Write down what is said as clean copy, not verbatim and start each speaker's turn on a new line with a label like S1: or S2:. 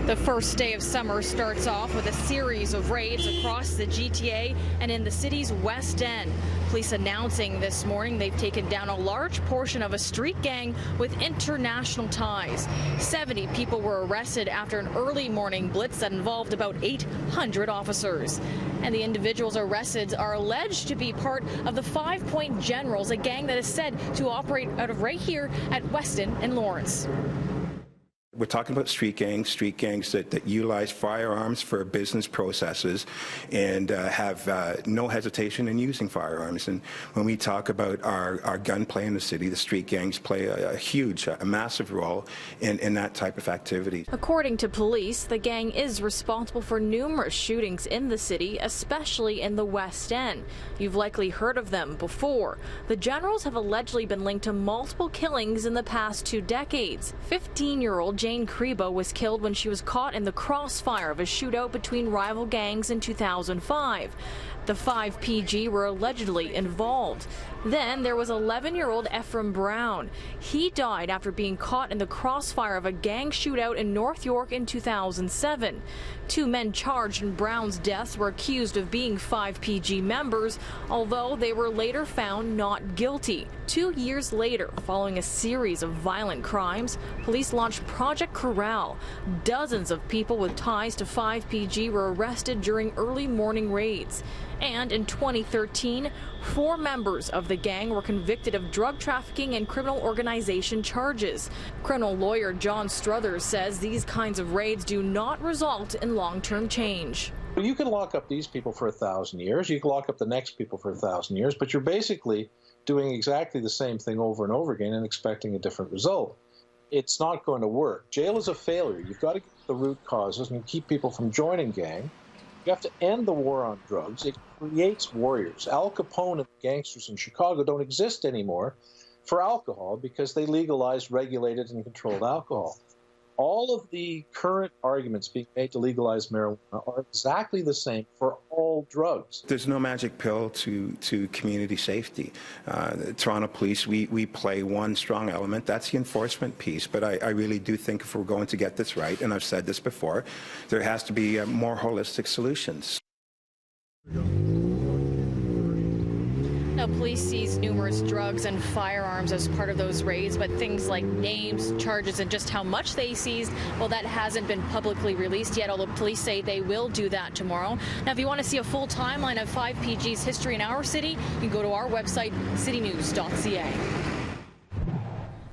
S1: The first day of summer starts off with a series of raids across the GTA and in the city's West End. Police announcing this morning they've taken down a large portion of a street gang with international ties. 70 people were arrested after an early morning blitz that involved about 800 officers. And the individuals arrested are alleged to be part of the 5 Point Generalz, a gang that is said to operate out of right here at Weston and Lawrence.
S2: We're talking about street gangs that utilize firearms for business processes and have no hesitation in using firearms. And when we talk about our gunplay in the city, the street gangs play a massive role in that type of activity.
S1: According to police, the gang is responsible for numerous shootings in the city, especially in the West End. You've likely heard of them before. The Generals have allegedly been linked to multiple killings in the past 2 decades. 15-year-old Jane Crebo was killed when she was caught in the crossfire of a shootout between rival gangs in 2005. The 5 PG were allegedly involved. Then there was 11-year-old Ephraim Brown. He died after being caught in the crossfire of a gang shootout in North York in 2007. 2 men charged in Brown's deaths were accused of being 5 PG members, although they were later found not guilty. 2 years later, following a series of violent crimes, police launched Project Corral. Dozens of people with ties to 5 PG were arrested during early morning raids. And in 2013, 4 members of the gang were convicted of drug trafficking and criminal organization charges. Criminal lawyer John Struthers says these kinds of raids do not result in long-term change.
S3: You can lock up these people for 1,000 years, you can lock up the next people for 1,000 years, but you're basically doing exactly the same thing over and over again and expecting a different result. It's not going to work. Jail is a failure. You've got to get the root causes and keep people from joining gang. You have to end the war on drugs. It creates warriors. Al Capone and the gangsters in Chicago don't exist anymore for alcohol because they legalized, regulated, and controlled alcohol. All of the current arguments being made to legalize marijuana are exactly the same for all drugs.
S2: There's no magic pill to community safety. The Toronto Police, we play one strong element. That's the enforcement piece. But I really do think if we're going to get this right, and I've said this before, there has to be more holistic solutions.
S1: Now, police seized numerous drugs and firearms as part of those raids, but things like names, charges, and just how much they seized, well, that hasn't been publicly released yet, although police say they will do that tomorrow. Now, if you want to see a full timeline of 5 PG's history in our city, you can go to our website, citynews.ca.